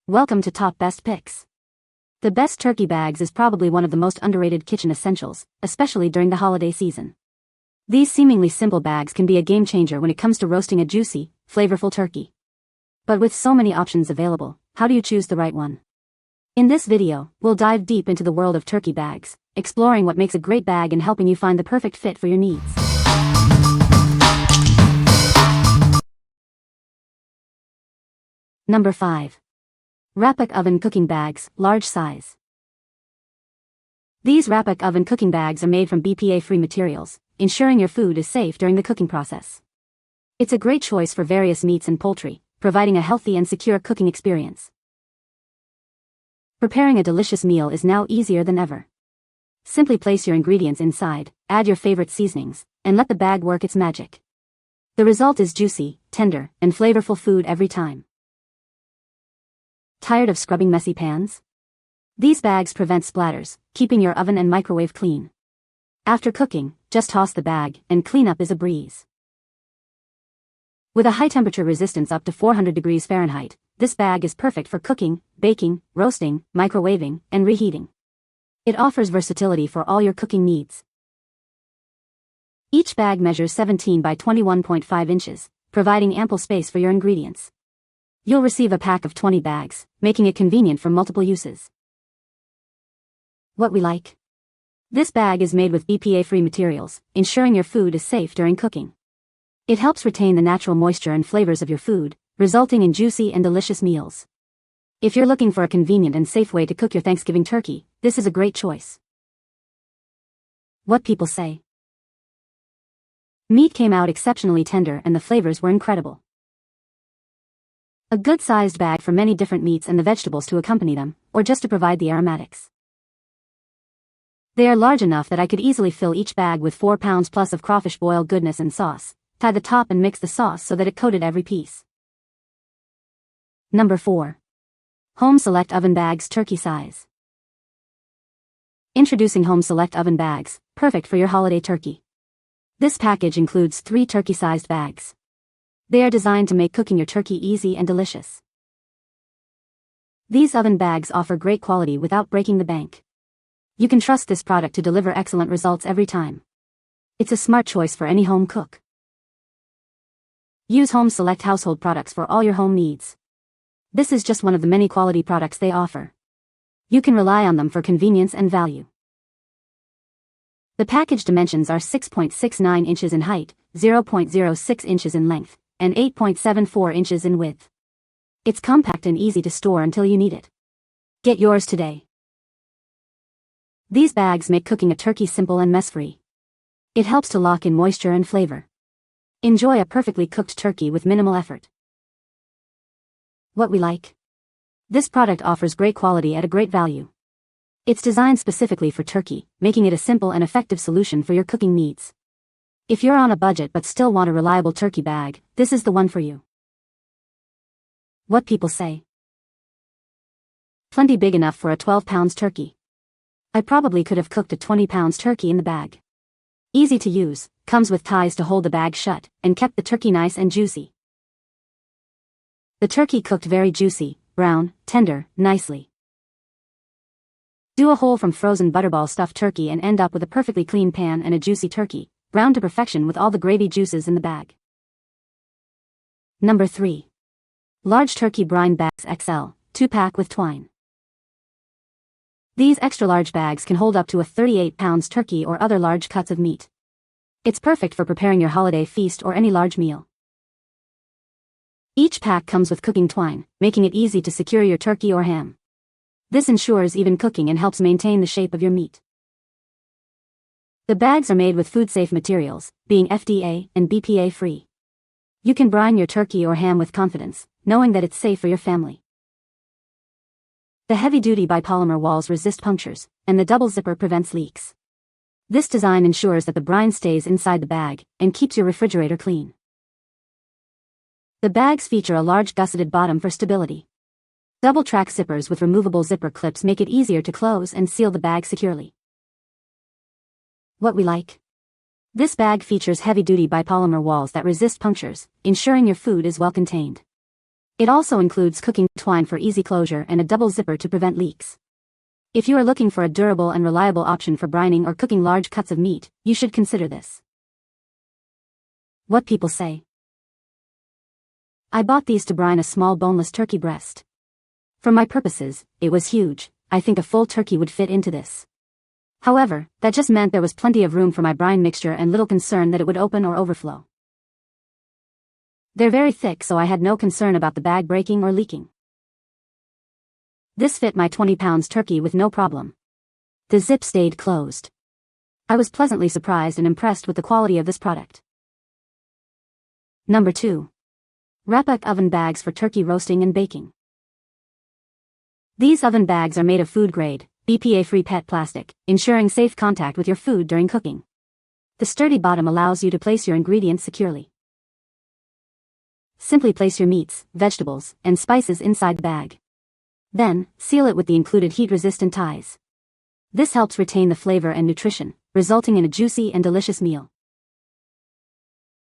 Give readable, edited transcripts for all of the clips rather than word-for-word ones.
Welcome to Top Best Picks. The best turkey bags is probably one of the most underrated kitchen essentials, especially during the holiday season. These seemingly simple bags can be a game changer when it comes to roasting a juicy, flavorful turkey. But with so many options available, how do you choose the right one? In this video, we'll dive deep into the world of turkey bags, exploring what makes a great bag and helping you find the perfect fit for your needs. Number 5. WRAPOK Oven Cooking Bags, Large Size. These WRAPOK oven cooking bags are made from BPA-free materials, ensuring your food is safe during the cooking process. It's a great choice for various meats and poultry, providing a healthy and secure cooking experience. Preparing a delicious meal is now easier than ever. Simply place your ingredients inside, add your favorite seasonings, and let the bag work its magic. The result is juicy, tender, and flavorful food every time. Tired of scrubbing messy pans? These bags prevent splatters, keeping your oven and microwave clean. After cooking, just toss the bag, and cleanup is a breeze. With a high temperature resistance up to 400 degrees Fahrenheit, this bag is perfect for cooking, baking, roasting, microwaving, and reheating. It offers versatility for all your cooking needs. Each bag measures 17 by 21.5 inches, providing ample space for your ingredients. You'll receive a pack of 20 bags, making it convenient for multiple uses. What we like? This bag is made with BPA-free materials, ensuring your food is safe during cooking. It helps retain the natural moisture and flavors of your food, resulting in juicy and delicious meals. If you're looking for a convenient and safe way to cook your Thanksgiving turkey, this is a great choice. What people say? Meat came out exceptionally tender and the flavors were incredible. A good-sized bag for many different meats and the vegetables to accompany them, or just to provide the aromatics. They are large enough that I could easily fill each bag with 4 pounds plus of crawfish boil goodness and sauce. Tie the top and mix the sauce so that it coated every piece. Number 4. Home Select Oven Bags Turkey Size. Introducing Home Select Oven Bags, perfect for your holiday turkey. This package includes 3 turkey-sized bags. They are designed to make cooking your turkey easy and delicious. These oven bags offer great quality without breaking the bank. You can trust this product to deliver excellent results every time. It's a smart choice for any home cook. Use Home Select household products for all your home needs. This is just one of the many quality products they offer. You can rely on them for convenience and value. The package dimensions are 6.69 inches in height, 0.06 inches in length, and 8.74 inches in width. It's compact and easy to store until you need it. Get yours today. These bags make cooking a turkey simple and mess-free. It helps to lock in moisture and flavor. Enjoy a perfectly cooked turkey with minimal effort. What we like? This product offers great quality at a great value. It's designed specifically for turkey, making it a simple and effective solution for your cooking needs. If you're on a budget but still want a reliable turkey bag, this is the one for you. What people say? Plenty big enough for a 12 pounds turkey. I probably could have cooked a 20 pounds turkey in the bag. Easy to use, comes with ties to hold the bag shut, and kept the turkey nice and juicy. The turkey cooked very juicy, brown, tender, nicely. Do a whole from frozen butterball stuffed turkey and end up with a perfectly clean pan and a juicy turkey, browned to perfection with all the gravy juices in the bag. Number 3. Large Turkey Brine Bags XL, 2-pack with Twine. These extra-large bags can hold up to a 38 pounds turkey or other large cuts of meat. It's perfect for preparing your holiday feast or any large meal. Each pack comes with cooking twine, making it easy to secure your turkey or ham. This ensures even cooking and helps maintain the shape of your meat. The bags are made with food-safe materials, being FDA and BPA-free. You can brine your turkey or ham with confidence, knowing that it's safe for your family. The heavy-duty bipolymer walls resist punctures, and the double zipper prevents leaks. This design ensures that the brine stays inside the bag and keeps your refrigerator clean. The bags feature a large gusseted bottom for stability. Double-track zippers with removable zipper clips make it easier to close and seal the bag securely. What we like? This bag features heavy-duty bipolymer walls that resist punctures, ensuring your food is well contained. It also includes cooking twine for easy closure and a double zipper to prevent leaks. If you are looking for a durable and reliable option for brining or cooking large cuts of meat, you should consider this. What people say. I bought these to brine a small boneless turkey breast. For my purposes, it was huge. I think a full turkey would fit into this. However, that just meant there was plenty of room for my brine mixture and little concern that it would open or overflow. They're very thick, so I had no concern about the bag breaking or leaking. This fit my 20 pounds turkey with no problem. The zip stayed closed. I was pleasantly surprised and impressed with the quality of this product. Number 2. WRAPOK oven bags for turkey roasting and baking. These oven bags are made of food-grade, BPA-free PET plastic, ensuring safe contact with your food during cooking. The sturdy bottom allows you to place your ingredients securely. Simply place your meats, vegetables, and spices inside the bag. Then, seal it with the included heat-resistant ties. This helps retain the flavor and nutrition, resulting in a juicy and delicious meal.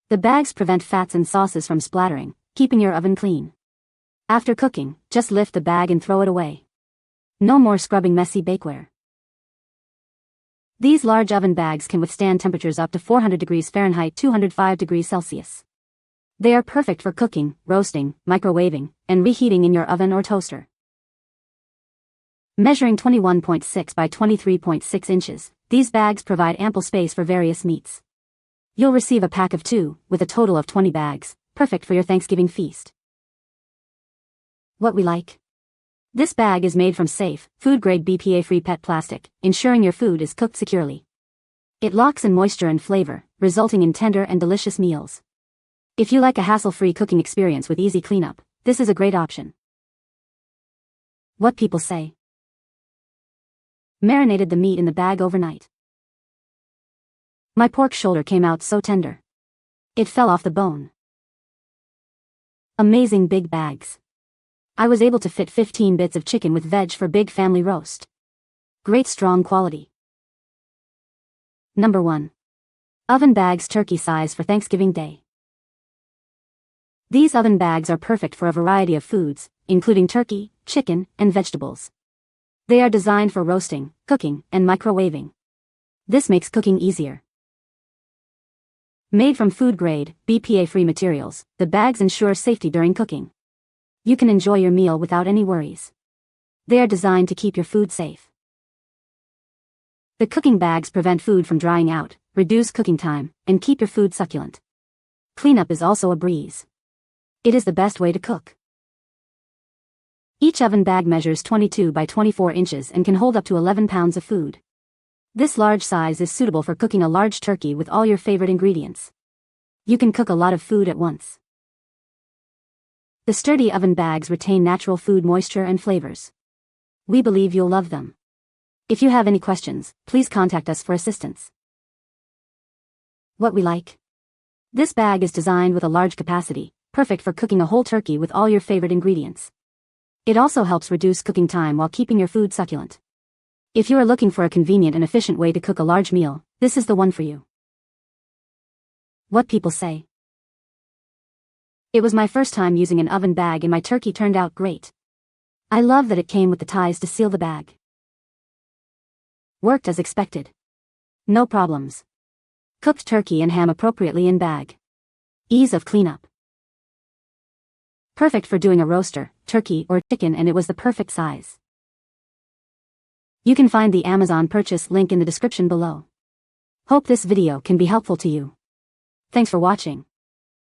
The bags prevent fats and sauces from splattering, keeping your oven clean. After cooking, just lift the bag and throw it away. No more scrubbing messy bakeware. These large oven bags can withstand temperatures up to 400 degrees Fahrenheit, 205 degrees Celsius. They are perfect for cooking, roasting, microwaving, and reheating in your oven or toaster. Measuring 21.6 by 23.6 inches, these bags provide ample space for various meats. You'll receive a pack of 2, with a total of 20 bags, perfect for your Thanksgiving feast. What we like. This bag is made from safe, food-grade BPA-free PET plastic, ensuring your food is cooked securely. It locks in moisture and flavor, resulting in tender and delicious meals. If you like a hassle-free cooking experience with easy cleanup, this is a great option. What people say. Marinated the meat in the bag overnight. My pork shoulder came out so tender. It fell off the bone. Amazing big bags. I was able to fit 15 bits of chicken with veg for big family roast. Great strong quality. Number 1. Oven bags turkey size for Thanksgiving Day. These oven bags are perfect for a variety of foods, including turkey, chicken, and vegetables. They are designed for roasting, cooking, and microwaving. This makes cooking easier. Made from food-grade, BPA-free materials, the bags ensure safety during cooking. You can enjoy your meal without any worries. They are designed to keep your food safe. The cooking bags prevent food from drying out, reduce cooking time, and keep your food succulent. Cleanup is also a breeze. It is the best way to cook. Each oven bag measures 22 by 24 inches and can hold up to 11 pounds of food. This large size is suitable for cooking a large turkey with all your favorite ingredients. You can cook a lot of food at once. The sturdy oven bags retain natural food moisture and flavors. We believe you'll love them. If you have any questions, please contact us for assistance. What we like. This bag is designed with a large capacity, perfect for cooking a whole turkey with all your favorite ingredients. It also helps reduce cooking time while keeping your food succulent. If you are looking for a convenient and efficient way to cook a large meal, this is the one for you. What people say. It was my first time using an oven bag and my turkey turned out great. I love that it came with the ties to seal the bag. Worked as expected. No problems. Cooked turkey and ham appropriately in bag. Ease of cleanup. Perfect for doing a roaster, turkey, or chicken, and it was the perfect size. You can find the Amazon purchase link in the description below. Hope this video can be helpful to you. Thanks for watching.